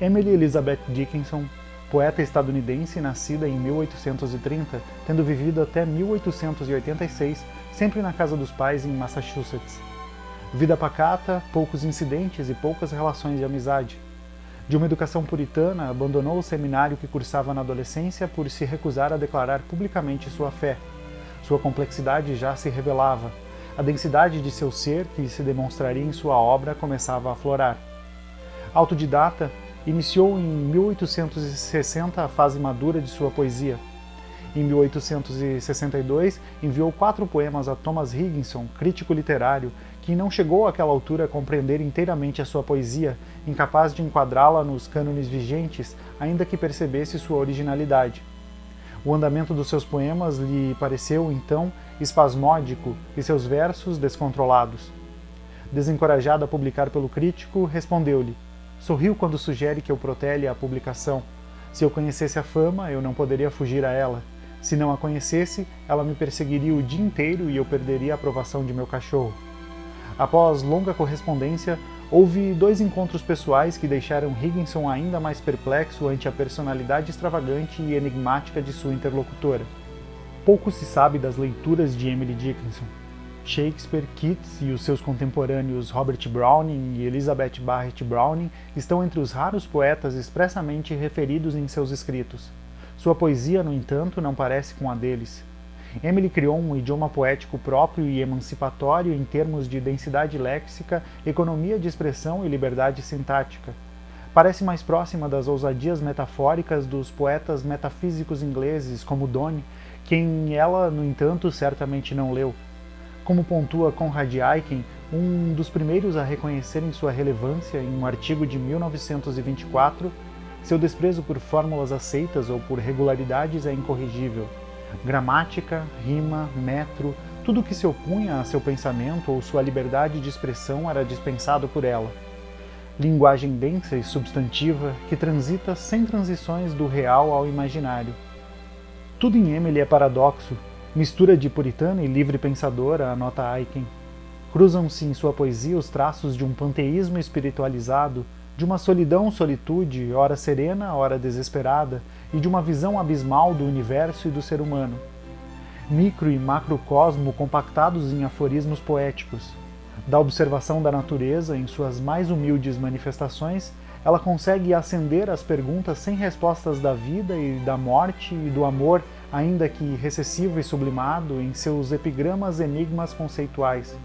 Emily Elizabeth Dickinson, poeta estadunidense nascida em 1830, tendo vivido até 1886, sempre na casa dos pais em Massachusetts. Vida pacata, poucos incidentes e poucas relações de amizade. De uma educação puritana, abandonou o seminário que cursava na adolescência por se recusar a declarar publicamente sua fé. Sua complexidade já se revelava. A densidade de seu ser, que se demonstraria em sua obra, começava a aflorar. Autodidata, iniciou em 1860 a fase madura de sua poesia. Em 1862, enviou 4 poemas a Thomas Higginson, crítico literário, que não chegou àquela altura a compreender inteiramente a sua poesia, incapaz de enquadrá-la nos cânones vigentes, ainda que percebesse sua originalidade. O andamento dos seus poemas lhe pareceu, então, espasmódico e seus versos descontrolados. Desencorajada a publicar pelo crítico, respondeu-lhe: sorriu quando sugere que eu protele a publicação. Se eu conhecesse a fama, eu não poderia fugir a ela. Se não a conhecesse, ela me perseguiria o dia inteiro e eu perderia a aprovação de meu cachorro. Após longa correspondência, houve 2 encontros pessoais que deixaram Higginson ainda mais perplexo ante a personalidade extravagante e enigmática de sua interlocutora. Pouco se sabe das leituras de Emily Dickinson. Shakespeare, Keats e os seus contemporâneos Robert Browning e Elizabeth Barrett Browning estão entre os raros poetas expressamente referidos em seus escritos. Sua poesia, no entanto, não parece com a deles. Emily criou um idioma poético próprio e emancipatório em termos de densidade léxica, economia de expressão e liberdade sintática. Parece mais próxima das ousadias metafóricas dos poetas metafísicos ingleses como Donne, quem ela, no entanto, certamente não leu. Como pontua Conrad Aiken, um dos primeiros a reconhecerem sua relevância em um artigo de 1924, seu desprezo por fórmulas aceitas ou por regularidades é incorrigível. Gramática, rima, metro, tudo que se opunha a seu pensamento ou sua liberdade de expressão era dispensado por ela. Linguagem densa e substantiva que transita sem transições do real ao imaginário. Tudo em Emily é paradoxo, mistura de puritana e livre pensadora, anota Aiken. Cruzam-se em sua poesia os traços de um panteísmo espiritualizado, de uma solitude, ora serena, ora desesperada, e de uma visão abismal do universo e do ser humano. Micro e macrocosmo compactados em aforismos poéticos. Da observação da natureza, em suas mais humildes manifestações, ela consegue acender as perguntas sem respostas da vida e da morte e do amor, ainda que recessivo e sublimado, em seus epigramas enigmas conceituais.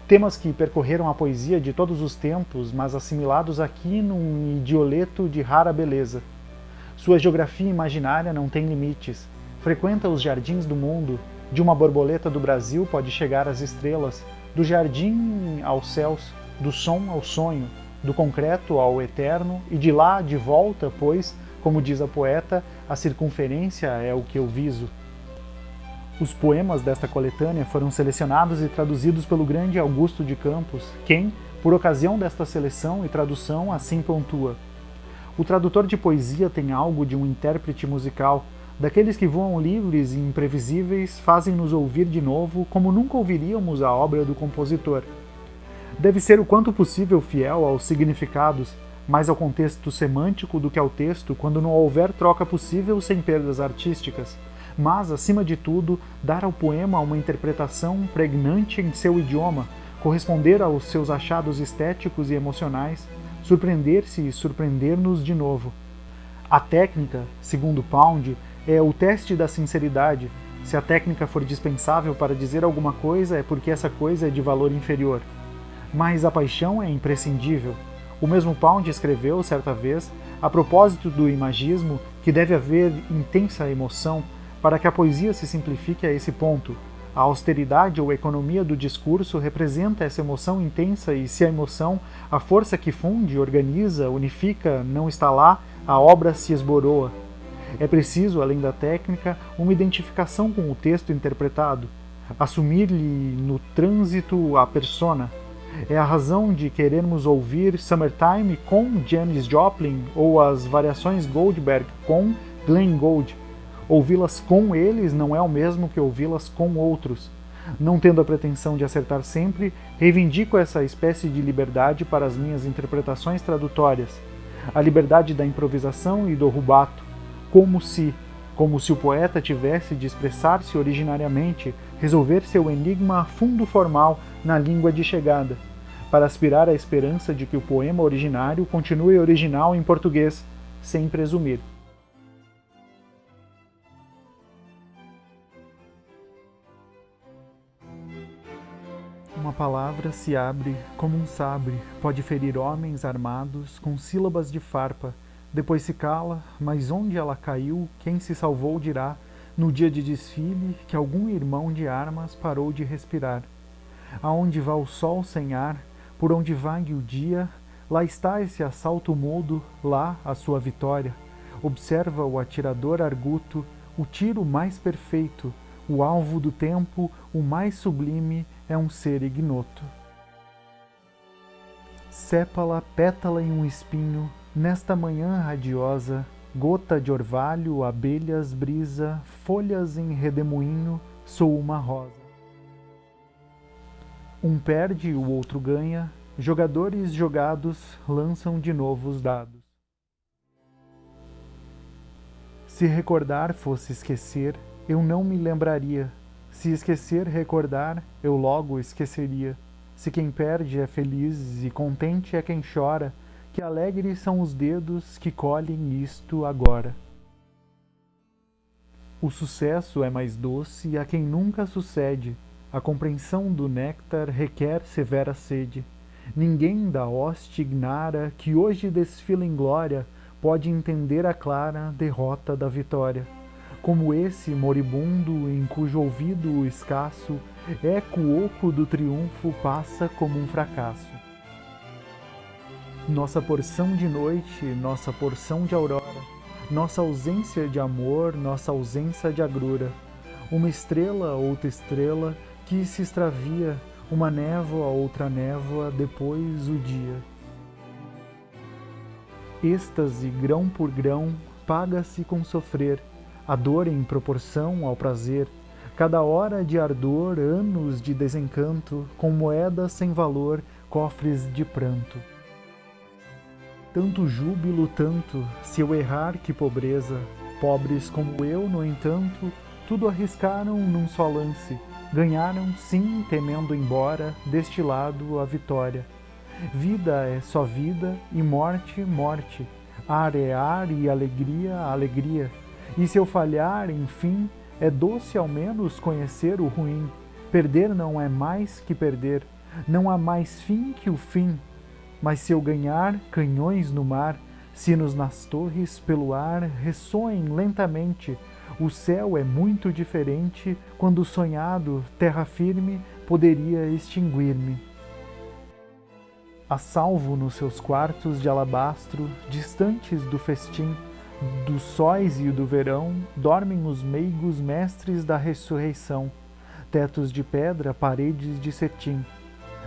Temas que percorreram a poesia de todos os tempos, mas assimilados aqui num idioleto de rara beleza. Sua geografia imaginária não tem limites. Frequenta os jardins do mundo. De uma borboleta do Brasil pode chegar às estrelas, do jardim aos céus, do som ao sonho, do concreto ao eterno, e de lá de volta, pois, como diz a poeta, a circunferência é o que eu viso. Os poemas desta coletânea foram selecionados e traduzidos pelo grande Augusto de Campos, quem, por ocasião desta seleção e tradução, assim pontua: o tradutor de poesia tem algo de um intérprete musical, daqueles que voam livres e imprevisíveis, fazem-nos ouvir de novo como nunca ouviríamos a obra do compositor. Deve ser o quanto possível fiel aos significados, mais ao contexto semântico do que ao texto, quando não houver troca possível sem perdas artísticas, mas, acima de tudo, dar ao poema uma interpretação pregnante em seu idioma, corresponder aos seus achados estéticos e emocionais, surpreender-se e surpreender-nos de novo. A técnica, segundo Pound, é o teste da sinceridade. Se a técnica for dispensável para dizer alguma coisa, é porque essa coisa é de valor inferior. Mas a paixão é imprescindível. O mesmo Pound escreveu, certa vez, a propósito do imagismo, que deve haver intensa emoção, para que a poesia se simplifique a esse ponto. A austeridade ou economia do discurso representa essa emoção intensa e se a emoção, a força que funde, organiza, unifica, não está lá, a obra se esboroa. É preciso, além da técnica, uma identificação com o texto interpretado, assumir-lhe no trânsito a persona. É a razão de querermos ouvir Summertime com Janis Joplin ou as variações Goldberg com Glenn Gould. Ouvi-las com eles não é o mesmo que ouvi-las com outros. Não tendo a pretensão de acertar sempre, reivindico essa espécie de liberdade para as minhas interpretações tradutórias. a liberdade da improvisação e do rubato, como se o poeta tivesse de expressar-se originariamente, resolver seu enigma a fundo formal na língua de chegada, para aspirar à esperança de que o poema originário continue original em português, sem presumir. Uma palavra se abre como um sabre, pode ferir homens armados com sílabas de farpa, depois se cala, mas onde ela caiu, quem se salvou dirá, no dia de desfile, que algum irmão de armas parou de respirar. Aonde vá o sol sem ar, por onde vague o dia, lá está esse assalto mudo, lá a sua vitória. Observa o atirador arguto, o tiro mais perfeito, o alvo do tempo, o mais sublime, é um ser ignoto. Sépala, pétala em um espinho, nesta manhã radiosa, gota de orvalho, abelhas, brisa, folhas em redemoinho, sou uma rosa. Um perde, o outro ganha, jogadores jogados lançam de novo os dados. Se recordar fosse esquecer, eu não me lembraria. Se esquecer recordar, eu logo esqueceria. Se quem perde é feliz e contente é quem chora, que alegres são os dedos que colhem isto agora. O sucesso é mais doce a quem nunca sucede. A compreensão do néctar requer severa sede. Ninguém da hoste ignara que hoje desfila em glória pode entender a clara derrota da vitória. Como esse moribundo em cujo ouvido o escasso eco oco do triunfo passa como um fracasso. Nossa porção de noite, nossa porção de aurora, nossa ausência de amor, nossa ausência de agrura. Uma estrela, outra estrela, que se extravia, uma névoa, outra névoa, depois o dia. Êxtase, grão por grão, paga-se com sofrer, a dor em proporção ao prazer, cada hora de ardor, anos de desencanto, com moedas sem valor, cofres de pranto. Tanto júbilo, tanto, se eu errar, que pobreza, pobres como eu, no entanto, tudo arriscaram num só lance, ganharam, sim, temendo embora, deste lado a vitória. Vida é só vida e morte, morte, ar é ar e alegria, alegria. E se eu falhar, enfim, é doce ao menos conhecer o ruim. Perder não é mais que perder, não há mais fim que o fim. Mas se eu ganhar, canhões no mar, sinos nas torres, pelo ar, ressoem lentamente. O céu é muito diferente quando sonhado, terra firme, poderia extinguir-me. A salvo nos seus quartos de alabastro, distantes do festim, dos sóis e do verão, dormem os meigos mestres da ressurreição, tetos de pedra, paredes de cetim.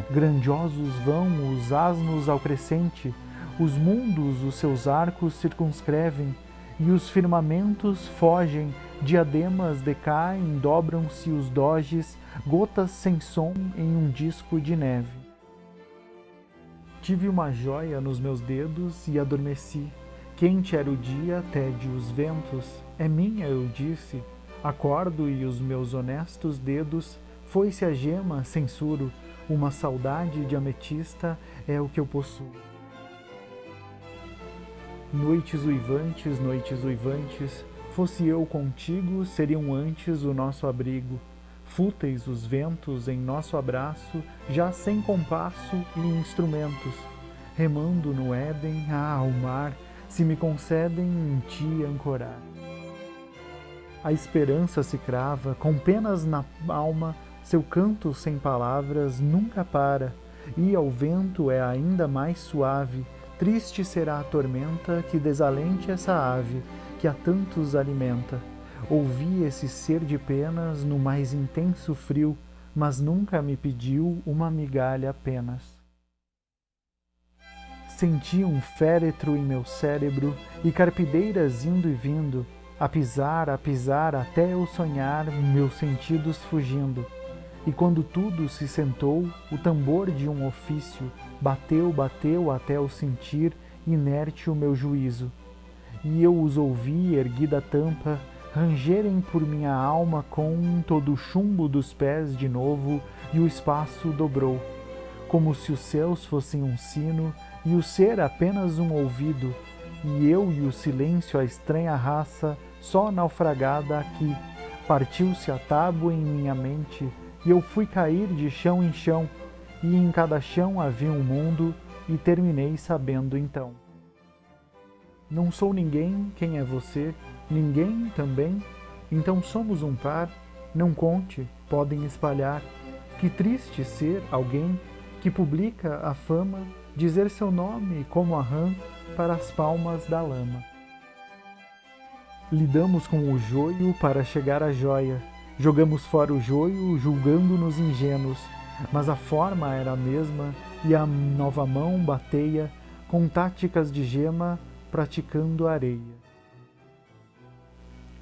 Grandiosos vão os asnos ao crescente, os mundos os seus arcos circunscrevem, e os firmamentos fogem, diademas decaem, dobram-se os doges, gotas sem som em um disco de neve. Tive uma joia nos meus dedos e adormeci. Quente era o dia, tédio os ventos, é minha, eu disse. Acordo e os meus honestos dedos, foi-se a gema, censuro, uma saudade de ametista é o que eu possuo. Noites uivantes, fosse eu contigo, seriam antes o nosso abrigo. Fúteis os ventos em nosso abraço, já sem compasso e instrumentos. Remando no Éden, ao mar, se me concedem em ti ancorar. A esperança se crava, com penas na alma, seu canto sem palavras nunca para, e ao vento é ainda mais suave, triste será a tormenta que desalente essa ave, que a tantos alimenta. Ouvi esse ser de penas no mais intenso frio, mas nunca me pediu uma migalha apenas. Senti um féretro em meu cérebro e carpideiras indo e vindo, a pisar, até eu sonhar, meus sentidos fugindo. E quando tudo se sentou, o tambor de um ofício bateu, bateu até eu sentir inerte o meu juízo. E eu os ouvi, erguida a tampa, rangerem por minha alma com todo o chumbo dos pés de novo, e o espaço dobrou, como se os céus fossem um sino, e o ser apenas um ouvido, e eu e o silêncio a estranha raça, só naufragada aqui. Partiu-se a tábua em minha mente, e eu fui cair de chão em chão, e em cada chão havia um mundo, e terminei sabendo então. Não sou ninguém, quem é você? Ninguém também? Então somos um par? Não conte, podem espalhar. Que triste ser alguém que publica a fama, dizer seu nome como a rã para as palmas da lama. Lidamos com o joio para chegar à joia. Jogamos fora o joio, julgando-nos ingênuos. Mas a forma era a mesma e a nova mão bateia com táticas de gema, praticando areia.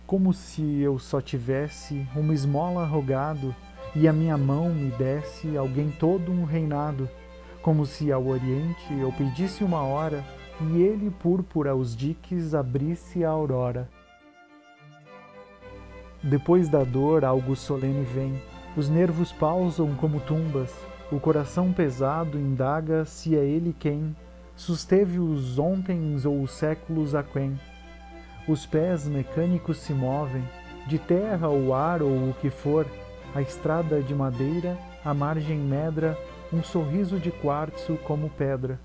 Como se eu só tivesse uma esmola rogado e a minha mão me desse alguém todo um reinado, como se ao Oriente eu pedisse uma hora e ele púrpura os diques abrisse a aurora. Depois da dor algo solene vem, os nervos pausam como tumbas, o coração pesado indaga se é ele quem susteve os ontens ou os séculos aquém. Os pés mecânicos se movem, de terra ou ar ou o que for, a estrada de madeira, a margem medra, um sorriso de quartzo como pedra.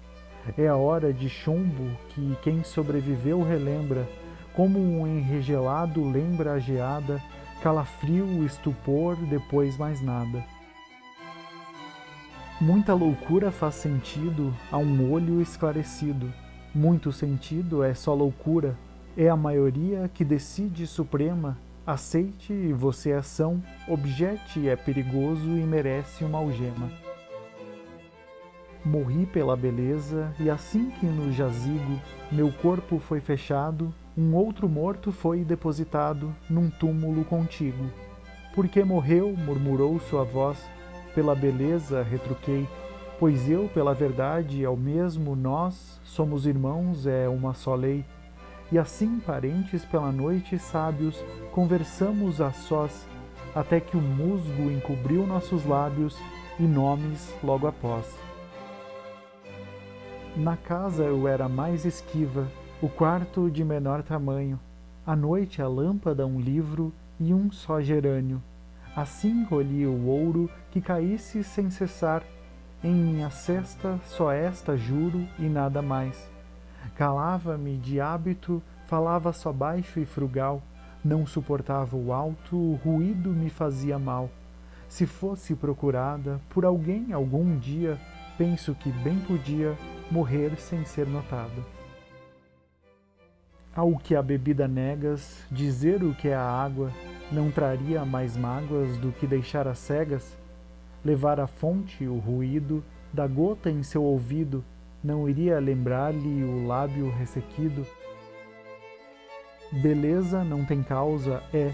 É a hora de chumbo que quem sobreviveu relembra, como um enregelado lembra a geada, calafrio, estupor, depois mais nada. Muita loucura faz sentido a um olho esclarecido. Muito sentido é só loucura. É a maioria que decide suprema. Aceite e você é ação. Objete é perigoso e merece uma algema. Morri pela beleza e assim que no jazigo meu corpo foi fechado, um outro morto foi depositado num túmulo contigo. Por que morreu? Murmurou sua voz. Pela beleza, retruquei, pois eu, pela verdade, é o mesmo, nós somos irmãos, é uma só lei. E assim, parentes pela noite sábios, conversamos a sós, até que o musgo encobriu nossos lábios e nomes logo após. Na casa eu era mais esquiva, o quarto de menor tamanho, à noite a lâmpada, um livro e um só gerânio. Assim colhi o ouro que caísse sem cessar, em minha cesta só esta juro e nada mais. Calava-me de hábito, falava só baixo e frugal, não suportava o alto, o ruído me fazia mal. Se fosse procurada por alguém algum dia, penso que bem podia morrer sem ser notado. Ao que a bebida negas, dizer o que é a água, não traria mais mágoas do que deixar as cegas? Levar à fonte o ruído da gota em seu ouvido, não iria lembrar-lhe o lábio ressequido? Beleza não tem causa, é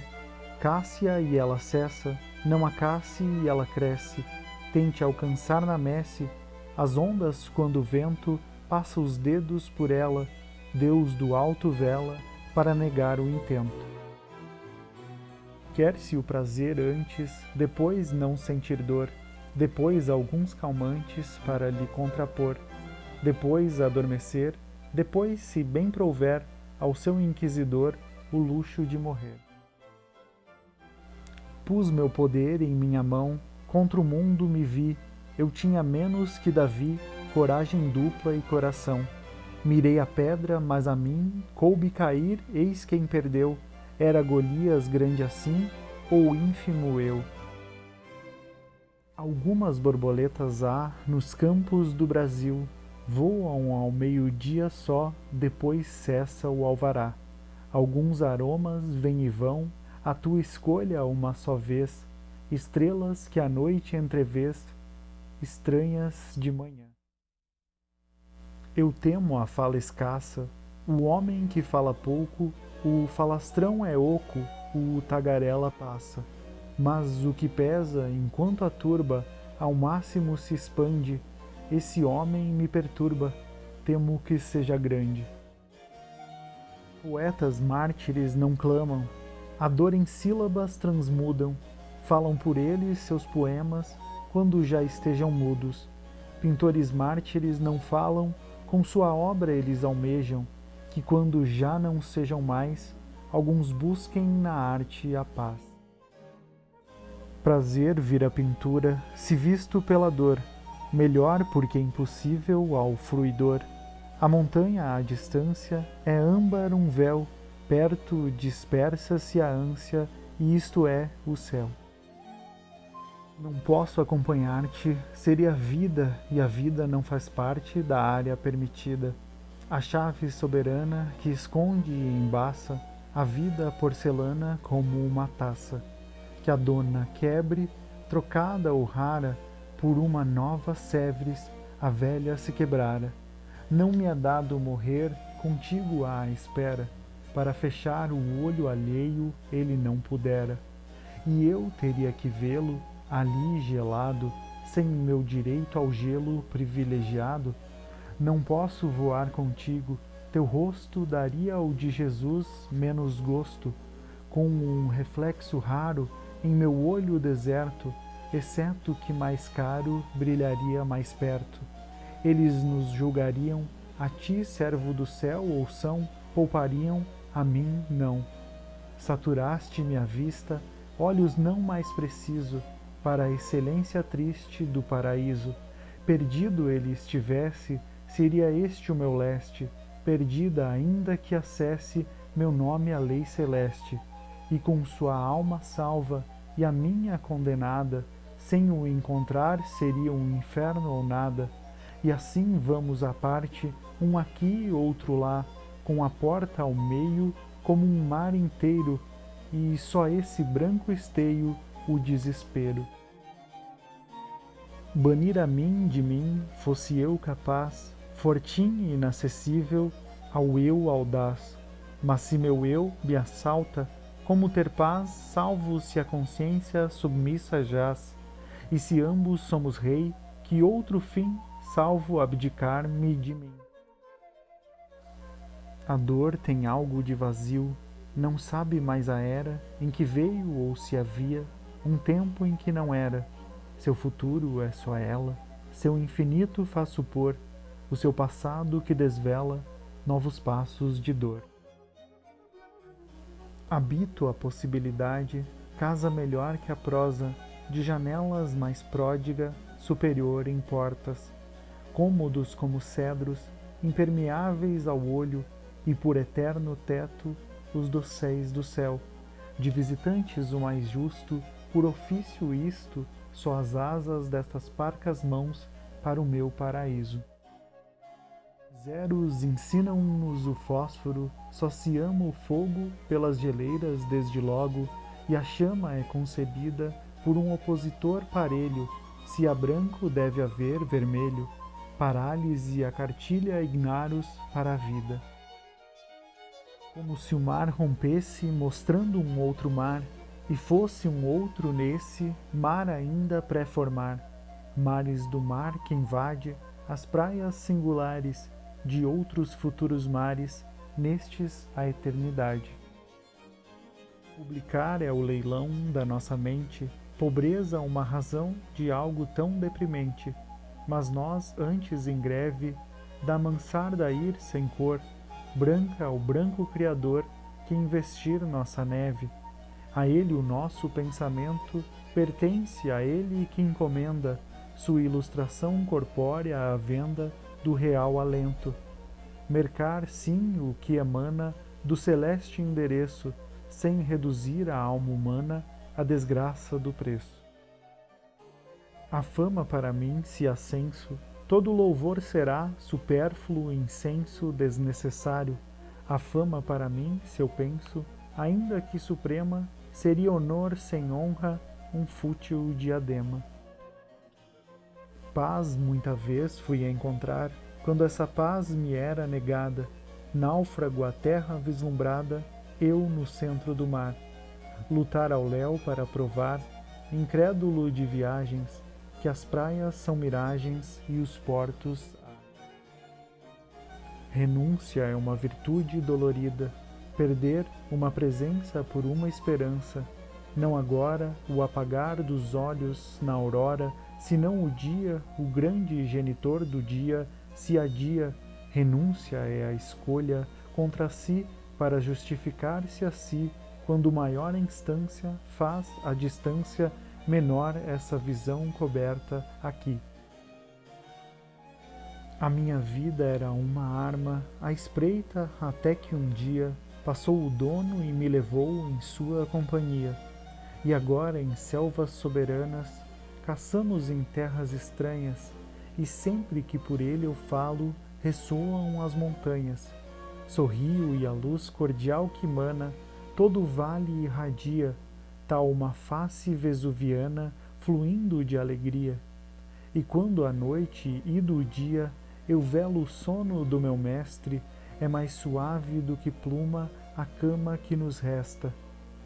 cássia e ela cessa, não acace e ela cresce, tente alcançar na messe, as ondas quando o vento passa os dedos por ela, Deus do alto vela para negar o intento. Quer-se o prazer antes, depois não sentir dor, depois alguns calmantes para lhe contrapor, depois adormecer, depois, se bem prouver, ao seu inquisidor o luxo de morrer. Pus meu poder em minha mão, contra o mundo me vi, eu tinha menos que Davi, coragem dupla e coração. Mirei a pedra, mas a mim coube cair, eis quem perdeu. Era Golias grande assim, ou ínfimo eu? Algumas borboletas há nos campos do Brasil, voam ao meio-dia só, depois cessa o alvará. Alguns aromas vêm e vão, a tua escolha uma só vez, estrelas que à noite entrevês, estranhas de manhã. Eu temo a fala escassa, o homem que fala pouco, o falastrão é oco, o tagarela passa. Mas o que pesa, enquanto a turba ao máximo se expande, esse homem me perturba. temo que seja grande. Poetas mártires não clamam, a dor em sílabas transmudam, falam por eles seus poemas quando já estejam mudos. Pintores mártires não falam, com sua obra eles almejam, que quando já não sejam mais, alguns busquem na arte a paz. Prazer vir a pintura, se visto pela dor, melhor porque é impossível ao fruidor. A montanha à distância é âmbar um véu, perto dispersa-se a ânsia, e isto é o céu. Não posso acompanhar-te, seria vida, e a vida não faz parte da área permitida. A chave soberana que esconde e embaça a vida porcelana como uma taça, que a dona quebre, trocada ou rara, por uma nova Sèvres, a velha se quebrara. Não me é dado morrer contigo à espera, para fechar o olho alheio ele não pudera. E eu teria que vê-lo, ali gelado, sem meu direito ao gelo privilegiado. Não posso voar contigo, teu rosto daria ao de Jesus menos gosto, com um reflexo raro em meu olho deserto, exceto que mais caro brilharia mais perto. Eles nos julgariam, a ti servo do céu ou são, poupariam, a mim não. Saturaste-me a vista, olhos não mais preciso, para a excelência triste do paraíso. Perdido ele estivesse, seria este o meu leste, perdida ainda que acesse meu nome à lei celeste, e com sua alma salva e a minha condenada, sem o encontrar seria um inferno ou nada. E assim vamos à parte, um aqui, outro lá, com a porta ao meio, como um mar inteiro, e só esse branco esteio o desespero. Banir a mim de mim, fosse eu capaz, fortim e inacessível, ao eu audaz. Mas se meu eu me assalta, como ter paz, salvo se a consciência submissa jaz? E se ambos somos rei, que outro fim, salvo abdicar-me de mim? A dor tem algo de vazio, não sabe mais a era em que veio ou se havia um tempo em que não era. Seu futuro é só ela, seu infinito faz supor o seu passado que desvela novos passos de dor. Habito a possibilidade, casa melhor que a prosa, de janelas mais pródiga, superior em portas, cômodos como cedros, impermeáveis ao olho, e por eterno teto os dosséis do céu. De visitantes o mais justo, por ofício isto, só as asas destas parcas mãos para o meu paraíso. Zeros ensinam-nos o fósforo, só se ama o fogo pelas geleiras desde logo, e a chama é concebida por um opositor parelho, se há branco deve haver vermelho, parálise a cartilha ignaros para a vida. Como se o mar rompesse mostrando um outro mar, e fosse um outro nesse mar ainda pré-formar, mares do mar que invade as praias singulares de outros futuros mares, nestes a eternidade. Publicar é o leilão da nossa mente, pobreza uma razão de algo tão deprimente, mas nós antes em greve, da mansarda ir sem cor, branca ao branco Criador que investir nossa neve. A ele o nosso pensamento pertence, a ele que encomenda sua ilustração corpórea à venda do real alento. Mercar sim o que emana do celeste endereço, sem reduzir a alma humana à desgraça do preço. A fama para mim, se ascenso, todo louvor será supérfluo incenso desnecessário. A fama para mim, se eu penso, ainda que suprema, seria honor sem honra, um fútil diadema. Paz muita vez fui a encontrar, quando essa paz me era negada, náufrago a terra vislumbrada, eu no centro do mar. Lutar ao léu para provar, incrédulo de viagens, que as praias são miragens e os portos Renúncia é uma virtude dolorida, perder uma presença por uma esperança, não agora o apagar dos olhos na aurora, senão o dia, o grande genitor do dia, se adia. Renúncia é a escolha contra si para justificar-se a si, quando maior a instância faz a distância menor essa visão coberta aqui. A minha vida era uma arma à espreita até que um dia passou o dono e me levou em sua companhia. E agora em selvas soberanas caçamos em terras estranhas, e sempre que por ele eu falo, ressoam as montanhas. Sorrio e a luz cordial que mana, todo o vale irradia, tal uma face vesuviana fluindo de alegria. E quando a noite e do dia eu velo o sono do meu mestre, é mais suave do que pluma a cama que nos resta.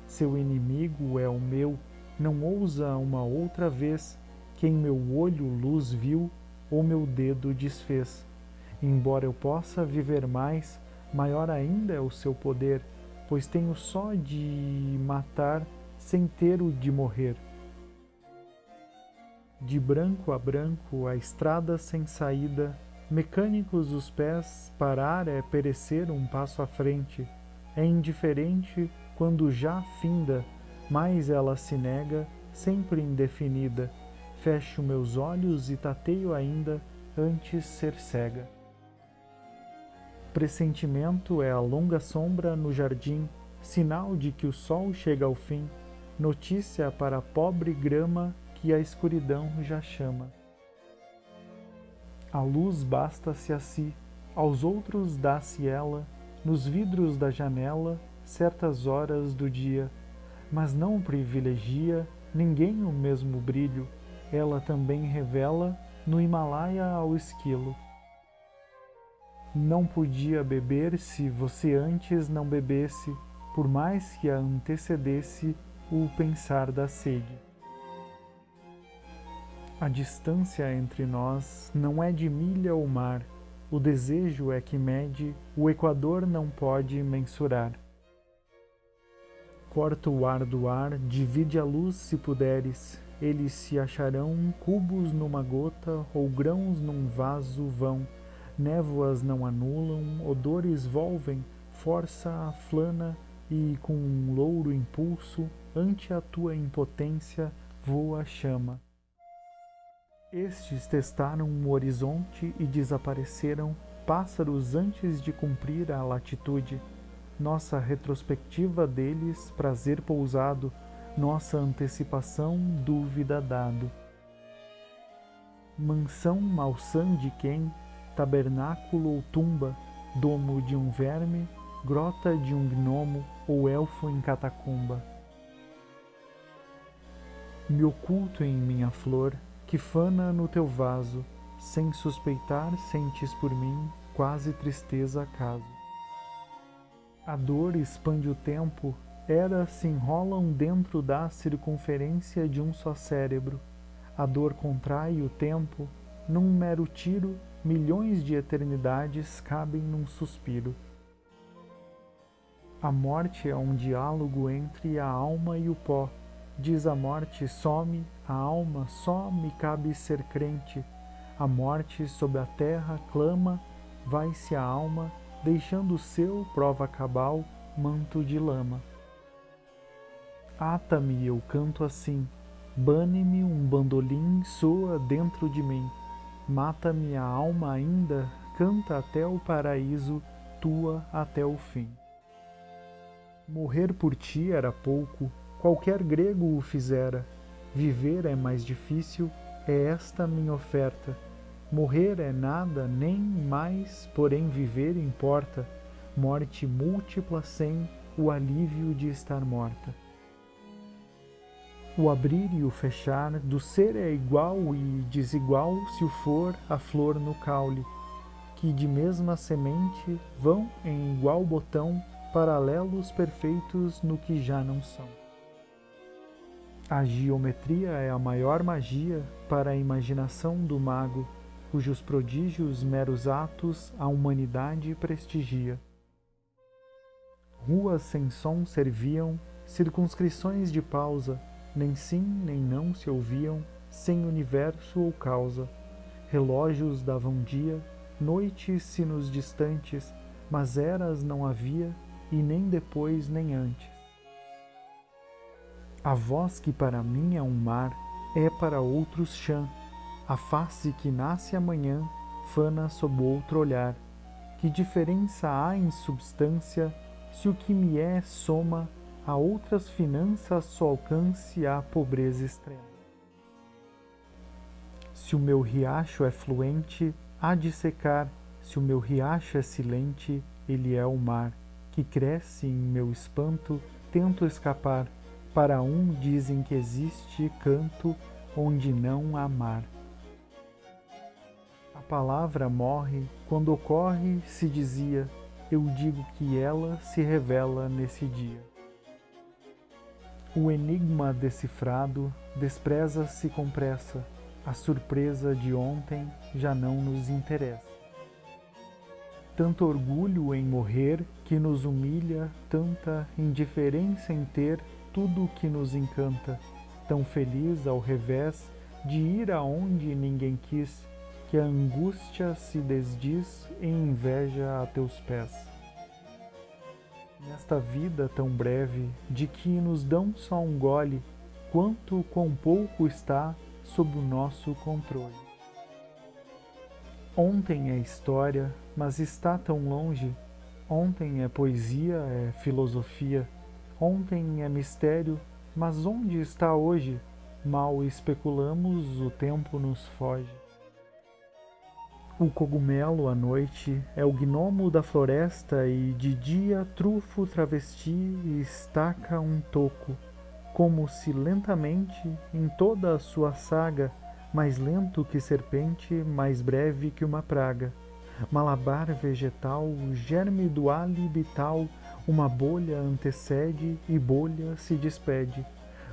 Seu inimigo é o meu, não ousa uma outra vez, que em meu olho luz viu, ou meu dedo desfez. Embora eu possa viver mais, maior ainda é o seu poder, pois tenho só de matar sem ter o de morrer. De branco a branco a estrada sem saída, mecânicos os pés, parar é perecer um passo à frente. É indiferente quando já finda, mas ela se nega, sempre indefinida. Fecho meus olhos e tateio ainda, antes ser cega. Pressentimento é a longa sombra no jardim, sinal de que o sol chega ao fim, notícia para a pobre grama que a escuridão já chama. A luz basta-se a si, aos outros dá-se ela, nos vidros da janela, certas horas do dia, mas não privilegia ninguém o mesmo brilho, ela também revela no Himalaia ao esquilo. Não podia beber se você antes não bebesse, por mais que a antecedesse o pensar da sede. A distância entre nós não é de milha ou mar, o desejo é que mede, o Equador não pode mensurar. Corta o ar do ar, divide a luz se puderes, eles se acharão cubos numa gota ou grãos num vaso vão, névoas não anulam, odores volvem, força aflana e com um louro impulso, ante a tua impotência, voa a chama. Estes testaram o horizonte e desapareceram, pássaros antes de cumprir a latitude. Nossa retrospectiva deles, prazer pousado, nossa antecipação, dúvida dado. Mansão malsã de quem, tabernáculo ou tumba, domo de um verme, grota de um gnomo ou elfo em catacumba. Me oculto em minha flor, que fana no teu vaso, sem suspeitar sentes por mim quase tristeza acaso. A dor expande o tempo, eras se enrolam dentro da circunferência de um só cérebro. A dor contrai o tempo, num mero tiro, milhões de eternidades cabem num suspiro. A morte é um diálogo entre a alma e o pó. Diz a morte, some, a alma, só me cabe ser crente. A morte sob a terra clama, vai-se a alma, deixando o seu, prova cabal, manto de lama. Ata-me, eu canto assim, bane-me um bandolim, soa dentro de mim. Mata-me a alma ainda, canta até o paraíso, tua até o fim. Morrer por ti era pouco, qualquer grego o fizera. Viver é mais difícil, é esta minha oferta. Morrer é nada, nem mais, porém viver importa. Morte múltipla sem o alívio de estar morta. O abrir e o fechar do ser é igual e desigual se o for a flor no caule, que de mesma semente vão em igual botão paralelos perfeitos no que já não são. A geometria é a maior magia para a imaginação do mago. cujos prodígios meros atos a humanidade prestigia. Ruas sem som serviam, circunscrições de pausa, nem sim nem não se ouviam, sem universo ou causa. Relógios davam dia, noites sinos distantes, mas eras não havia, e nem depois nem antes. A voz que para mim é um mar, é para outros chã. A face que nasce amanhã, fana sob outro olhar. Que diferença há em substância, se o que me é soma a outras finanças só alcance a pobreza extrema? Se o meu riacho é fluente, há de secar, se o meu riacho é silente, ele é o mar, que cresce em meu espanto, tento escapar, para um dizem que existe canto onde não há mar. A palavra morre, quando ocorre, se dizia, eu digo que ela se revela nesse dia. O enigma decifrado despreza-se com pressa, a surpresa de ontem já não nos interessa. Tanto orgulho em morrer que nos humilha, tanta indiferença em ter tudo o que nos encanta, tão feliz ao revés de ir aonde ninguém quis, que a angústia se desdiz em inveja a teus pés. Nesta vida tão breve, de que nos dão só um gole, quão pouco está sob o nosso controle. Ontem é história, mas está tão longe. Ontem é poesia, é filosofia. Ontem é mistério, mas onde está hoje? Mal especulamos, o tempo nos foge. O cogumelo à noite é o gnomo da floresta e de dia trufo travesti e estaca um toco, como se lentamente, em toda a sua saga, mais lento que serpente, mais breve que uma praga, malabar vegetal, germe do alibital, uma bolha antecede e bolha se despede,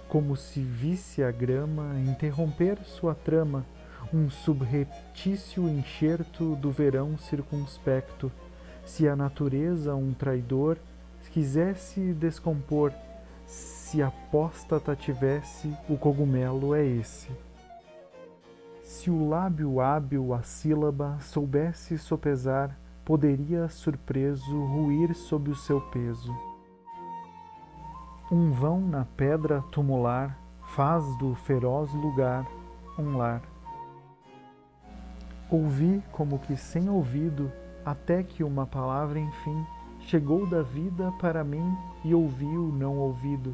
como se visse a grama interromper sua trama, um subreptício enxerto do verão circunspecto. Se a natureza um traidor quisesse descompor, se apóstata tivesse, o cogumelo é esse. Se o lábio hábil a sílaba soubesse sopesar, poderia surpreso ruir sob o seu peso. Um vão na pedra tumular faz do feroz lugar um lar. Ouvi como que sem ouvido, até que uma palavra enfim chegou da vida para mim e ouvi o não ouvido.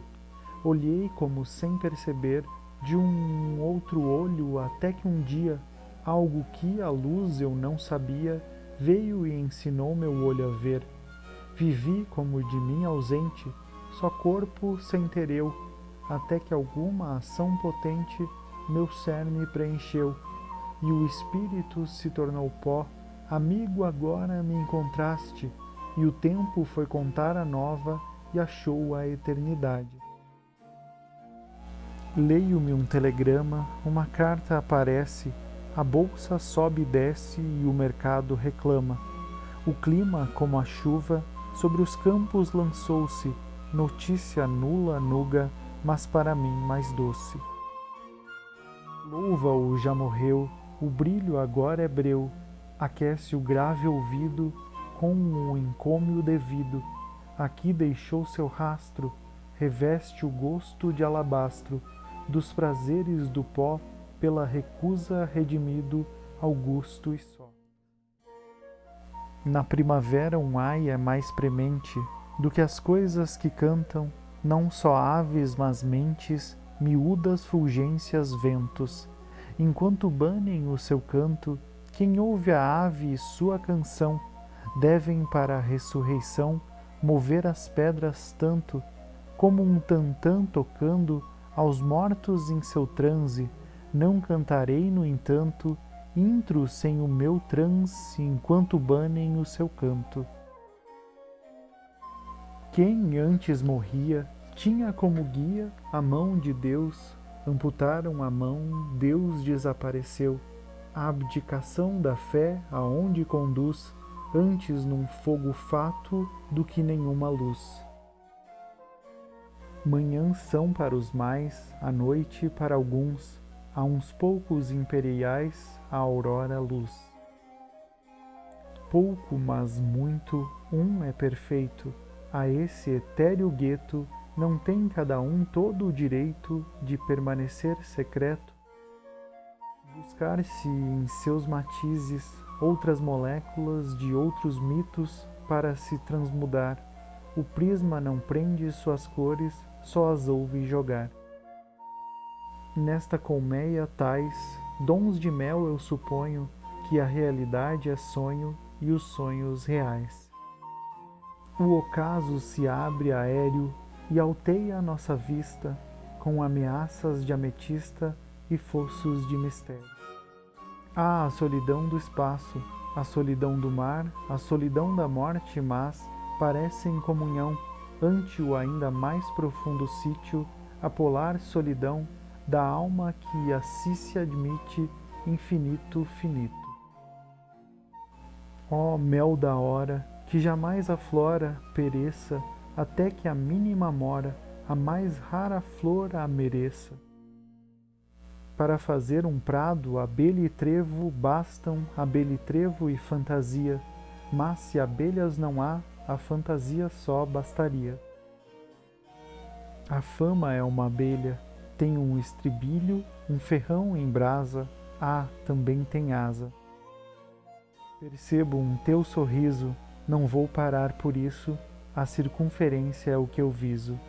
Olhei como sem perceber, de um outro olho, até que um dia, algo que à luz eu não sabia, veio e ensinou meu olho a ver. Vivi como de mim ausente, só corpo sem ter eu, até que alguma ação potente meu cerne preencheu, e o espírito se tornou pó. Amigo, agora me encontraste, e o tempo foi contar a nova e achou a eternidade. Leio-me um telegrama, uma carta aparece, a bolsa sobe e desce e o mercado reclama. O clima, como a chuva, sobre os campos lançou-se, notícia nula, nuga, mas para mim mais doce. Louva-o já morreu, o brilho agora é breu, aquece o grave ouvido com o encômio devido. Aqui deixou seu rastro, reveste o gosto de alabastro, dos prazeres do pó, pela recusa redimido, augusto e só. Na primavera um ai é mais premente do que as coisas que cantam, não só aves, mas mentes, miúdas fulgências, ventos. Enquanto banem o seu canto, quem ouve a ave e sua canção, devem para a ressurreição mover as pedras tanto, como um tantã tocando aos mortos em seu transe. Não cantarei, no entanto, intro sem o meu transe, enquanto banem o seu canto. Quem antes morria, tinha como guia a mão de Deus. Amputaram a mão, Deus desapareceu. A abdicação da fé aonde conduz, antes num fogo fato do que nenhuma luz. Manhãs são para os mais, a noite para alguns, a uns poucos imperiais a aurora luz. Pouco, mas muito, um é perfeito, a esse etéreo gueto não tem cada um todo o direito de permanecer secreto? Buscar-se em seus matizes outras moléculas de outros mitos para se transmudar, o prisma não prende suas cores, só as ouve jogar. Nesta colmeia tais, dons de mel eu suponho que a realidade é sonho e os sonhos reais. O ocaso se abre aéreo e alteia a nossa vista com ameaças de ametista e fossos de mistério. Há a solidão do espaço, a solidão do mar, a solidão da morte, mas parecem em comunhão ante o ainda mais profundo sítio, a polar solidão da alma que a si se admite infinito finito. Ó mel da hora, que jamais a flora pereça, até que a mínima mora, a mais rara flor a mereça. Para fazer um prado, abelha e trevo bastam, abelha e trevo e fantasia, mas se abelhas não há, a fantasia só bastaria. A fama é uma abelha, tem um estribilho, um ferrão em brasa, também tem asa. Percebo um teu sorriso, não vou parar por isso, a circunferência é o que eu viso.